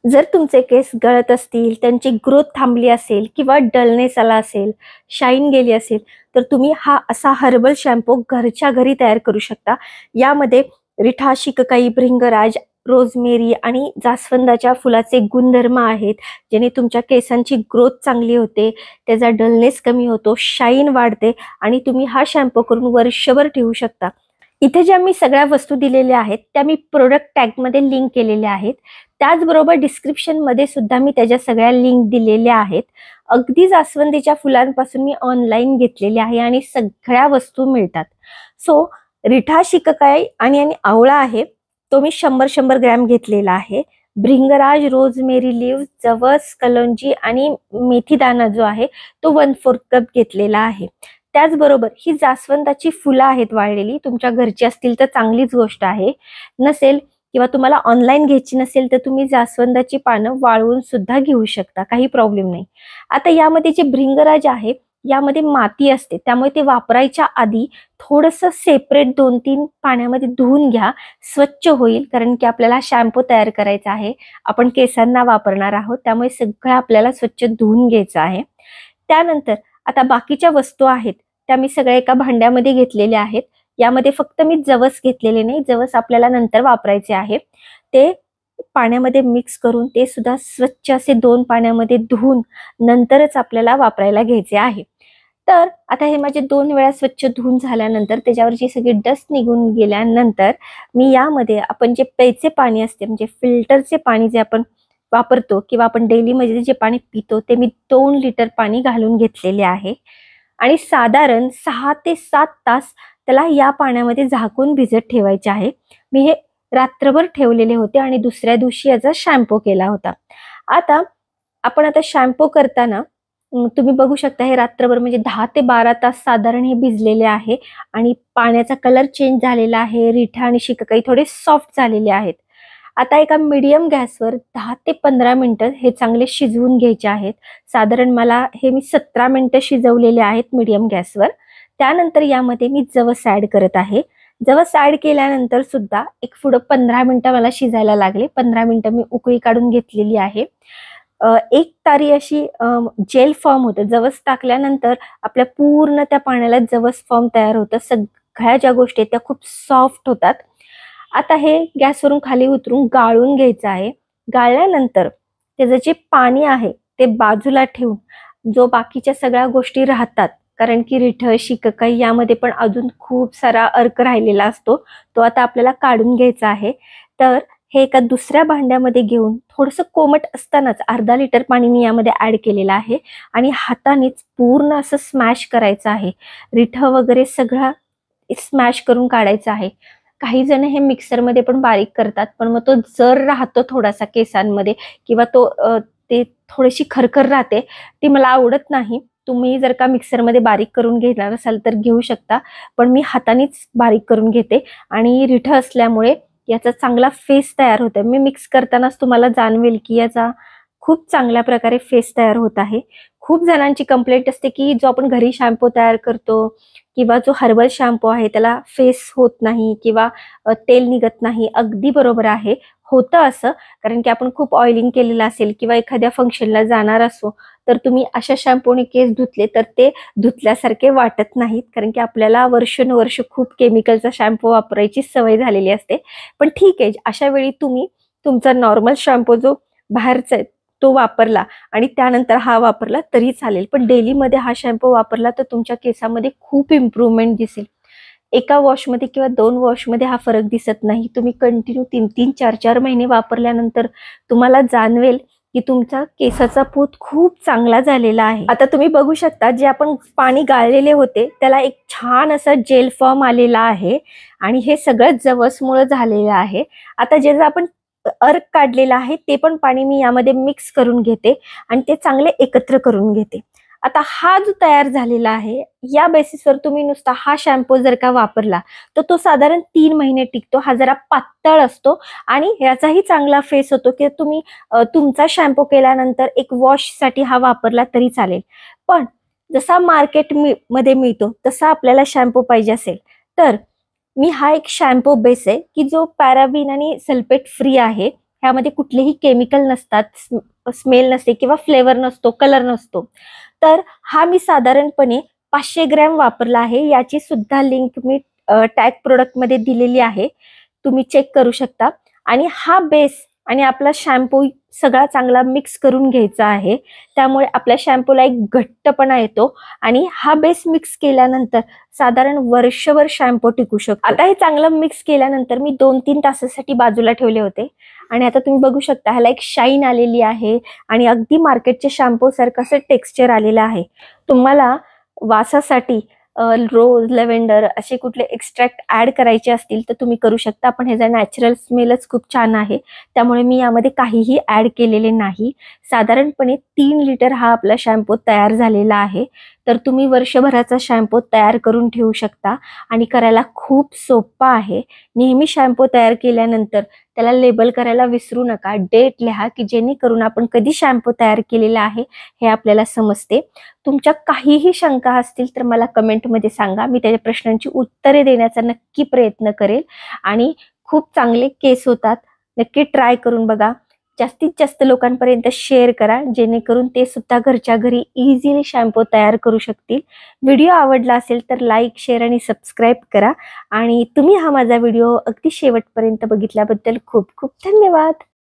जर तुमचे केस गळत असतील, त्यांची ग्रोथ थांबली असेल किंवा डलनेस आला असेल, शाईन गेली असेल, तर तुम्ही हा असा हर्बल शॅम्पू घरच्या घरी तयार करू शकता. यामध्ये रिठा, शिककाई, भृंगराज, रोजमेरी आणि जास्वंदाच्या फुलाचे गुणधर्म आहेत, ज्याने तुमच्या केसांची ग्रोथ चांगली होते, त्याचा डलनेस कमी होतो, शाईन वाढते आणि तुम्ही हा शॅम्पू करून वर्षभर ठेवू शकता. इथे ज्या मी सगळ्या वस्तू दिलेल्या आहेत त्या मी प्रोडक्ट टॅगमध्ये लिंक केलेल्या आहेत. त्याचबरोबर डिस्क्रिप्शनमध्ये सुद्धा मी त्याच्या सगळ्या लिंक दिलेल्या आहेत. अगदी जास्वंदीच्या फुलांपासून मी ऑनलाईन घेतलेले आहे आणि सगळ्या वस्तू मिळतात. सो रिठा, शिककाई आणि आवळा आहे तो मी 100-100 ग्रॅम घेतलेला आहे. भृंगराज, रोजमेरी लीव्ह, जवस, कलोंजी आणि मेथी दाणा जो आहे तो 1/4 कप घेतलेला आहे. त्याचबरोबर ही जास्वंदाची फुलं आहेत वाळलेली, तुमच्या घरची असतील तर चांगलीच गोष्ट आहे. नसेल किंवा तुम्हाला ऑनलाईन घ्यायची नसेल तर तुम्ही जास्वंदाची पानं वाळवून सुद्धा घेऊ शकता, काही प्रॉब्लेम नाही. आता यामध्ये जे भृंगराज आहे यामध्ये माती असते, त्यामुळे ते वापरायच्या आधी थोडंसं सेपरेट 2-3 पाण्यामध्ये धुवून घ्या, स्वच्छ होईल. कारण की आपल्याला शॅम्पू तयार करायचा आहे, आपण केसांना वापरणार आहोत, त्यामुळे सगळं आपल्याला स्वच्छ धुवून घ्यायचं आहे. त्यानंतर आता बाकीच्या वस्तू आहेत त्या मी सगळ्या एका भांड्यामध्ये घेतलेल्या आहेत. यामध्ये फक्त मी जवस घेतलेले नाही, जवस आपल्याला नंतर वापरायचे आहे. ते पाण्यामध्ये मिक्स करून ते सुद्धा स्वच्छ असे 2 पाण्यामध्ये धुवून नंतरच आपल्याला वापरायला घ्यायचे आहे. तर आता हे माझे 2 वेळा स्वच्छ धुवून झाल्यानंतर त्याच्यावरची सगळी डस्ट निघून गेल्यानंतर मी यामध्ये आपण जे प्यायचे पाणी असते म्हणजे फिल्टरचे पाणी जे आपण वापरतो किंवा आपण डेली मध्ये जे पाणी पितो ते मी 2 लिटर पाणी घालून घेतलेले आहे आणि साधारण 6 ते 7 तास त्याला या पाण्यामध्ये झाकून भिजत ठेवायचे आहे. मी हे रात्रभर ठेवलेले होते आणि दुसऱ्या दिवशी याचा शॅम्पू केला होता. आता आपण शॅम्पू करताना तुम्ही बघू शकता हे रात्रभर म्हणजे 10 ते 12 तास साधारण हे भिजलेले आहे आणि पाण्याचा कलर चेंज झालेला आहे. रिठा आणि शिककाई थोडे सॉफ्ट झालेले आहेत. आता एका मीडियम गॅसवर 10 ते 15 मिनिटं हे चांगले शिजवून घ्यायचे आहेत. साधारण मला हे मी 17 मिनिटं शिजवलेले आहेत मीडियम गॅसवर. त्यानंतर यामध्ये मी जवस ऍड करत आहे. जवस ऍड केल्यानंतर सुद्धा एक पुढं 15 मिनिटं मला शिजायला लागले. 15 मिनिटं मी उकळी काढून घेतलेली आहे. एक तारी अशी जेल फॉर्म होतं. जवस टाकल्यानंतर आपल्या पूर्ण त्या पाण्याला जवस फॉर्म तयार होतं. सगळ्या ज्या गोष्टी आहेत त्या खूप सॉफ्ट होतात. आता हे गॅसवरून खाली उतरून गाळून घ्यायचं आहे. गाळल्यानंतर त्याचं जे पाणी आहे ते बाजूला ठेवून जो बाकीच्या सगळ्या गोष्टी राहतात, कारण की रिठ, शिककाई यामध्ये पण अजून खूप सारा अर्क राहिलेला असतो, तो आता आपल्याला काढून घ्यायचा आहे. तर हे एका दुसऱ्या भांड्यामध्ये घेऊन थोडंसं कोमट असतानाच अर्धा लिटर पाणी मी यामध्ये ऍड केलेलं आहे आणि हातानेच पूर्ण असं स्मॅश करायचं आहे. रिठ वगैरे सगळं स्मॅश करून काढायचं आहे. काही जण हे मिक्सरमध्ये पण बारीक करतात, पण मग तो जर राहतो थोडासा केसांमध्ये किंवा ते थोडीशी खरखर राहते, ती मला आवडत नाही. तुम्ही जर का मिक्सरमध्ये बारीक करून घेणार असाल तर घेऊ शकता, पण मी हातानेच बारीक करून घेते आणि रिठ असल्यामुळे याचा चांगला फेस तयार होतो. मी मिक्स करतानाच तुम्हाला जाणवेल की याचा खूप चांगल्या प्रकारे फेस तयार होत आहे. खूप जणांची कंप्लेंट असते की जो आपण घरी शॅम्पू तयार करतो किंवा जो हर्बल शॅम्पू आहे त्याला फेस होत नाही किंवा तेल निघत नाही. अगदी बरोबर आहे, होतं असं, कारण की आपण खूप ऑइलिंग केलेलं असेल किंवा एखाद्या फंक्शनला जाणार असो तर तुम्ही अशा शॅम्पूने केस धुतले तर ते धुतल्यासारखे वाटत नाहीत, कारण की आपल्याला वर्षानुवर्ष खूप केमिकलचा शॅम्पू वापरायची सवय झालेली असते. पण ठीक आहे, अशा वेळी तुम्ही तुमचा नॉर्मल शॅम्पू जो बाहेरचा आहे तो वापरला आणि त्यानंतर हा वापरला तरी चालेल, पण डेलीमध्ये हा शॅम्पू वापरला तर तुमच्या केसामध्ये खूप इम्प्रूव्हमेंट दिसेल. एका वॉशमध्ये किंवा 2 वॉशमध्ये हा फरक दिसत नाही. तुम्ही कंटिन्यू 3-3, 4-4 महिने वापरल्यानंतर तुम्हाला जाणवेल की तुमचा केसाचा पोत खूप चांगला झालेला आहे. आता तुम्ही बघू शकता जे आपण पाणी गाळलेले होते त्याला एक छान असा जेल फॉर्म आलेला आहे आणि हे सगळं जवसमुळे झालेलं आहे. आता जे आपण अर्क काढलेला आहे ते पण पाणी मी यामध्ये मिक्स करून घेते आणि ते चांगले एकत्र करून घेते. आता हा जो तयार झालेला आहे या बेसिसवर तुम्ही नुसता हा शॅम्पू जर का वापरला तर तो साधारण 3 महिने टिकतो. हा जरा पातळ असतो आणि याचाही चांगला फेस होतो की तुम्ही तुमचा शॅम्पू केल्यानंतर एक वॉश साठी हा वापरला तरी चालेल. पण जसा मार्केट मध्ये मिळतो तसा आपल्याला शॅम्पू पाहिजे असेल तर मी हा एक शॅम्पू बेस आहे की जो पॅराबिन आणि सल्फेट फ्री आहे ह्यामध्ये कुठलेही केमिकल नसतात, स्मेल नसते किंवा फ्लेवर नसतो, कलर नसतो. तर हा मी साधारणपणे 500 ग्रॅम वापरला आहे. याची सुद्धा लिंक मी टॅग प्रोडक्ट मध्ये दिलेली आहे, तुम्ही चेक करू शकता. आणि हा बेस आणि आपला शॅम्पू सगळा चांगला मिक्स करून घ्यायचा आहे, त्यामुळे आपल्या शॅम्पूला एक घट्टपणा येतो आणि हा बेस मिक्स केल्यानंतर साधारण वर्षभर शॅम्पू टिकू शकतो. आता हे चांगलं मिक्स केल्यानंतर मी 2-3 तासासाठी बाजूला ठेवले होते आणि आता तुम्ही बघू शकता ह्याला एक शाईन आलेली आहे आणि अगदी मार्केटच्या शॅम्पू सारखं असं टेक्स्चर आलेलं आहे. तुम्हाला वासासाठी रोज, लेव्हेंडर असे कुठले एक्स्ट्रॅक्ट ऍड करायचे असतील तर तुम्ही करू शकता, पण ह्याचा नॅचरल स्मेलच खूप छान आहे, त्यामुळे मी यामध्ये काहीही ऍड केलेले नाही. साधारणपणे 3 लिटर हा आपला शॅम्पू तयार झालेला आहे. तर तुम्ही वर्षभराचा शॅम्पू तयार करून ठेवू शकता आणि करायला खूप सोपा आहे. नेहमी शॅम्पू तयार केल्यानंतर त्याला लेबल करायला विसरू नका, डेट लिहा, की जेणेकरून आपण कधी शॅम्पू तयार केलेला आहे हे आपल्याला समजते. तुमच्या काहीही शंका असतील तर मला कमेंटमध्ये सांगा, मी त्याच्या प्रश्नांची उत्तरे देण्याचा नक्की प्रयत्न करेल. आणि खूप चांगले केस होतात, नक्की ट्राय करून बघा. जास्तीत जास्त लोकांपर्यंत शेअर करा, जेणेकरून ते सुद्धा घरच्या घरी इझिली शॅम्पू तयार करू शकतील. व्हिडिओ आवडला असेल तर लाईक, शेअर आणि सबस्क्राईब करा. आणि तुम्ही हा माझा व्हिडिओ अगदी शेवटपर्यंत बघितल्याबद्दल खूप खूप धन्यवाद.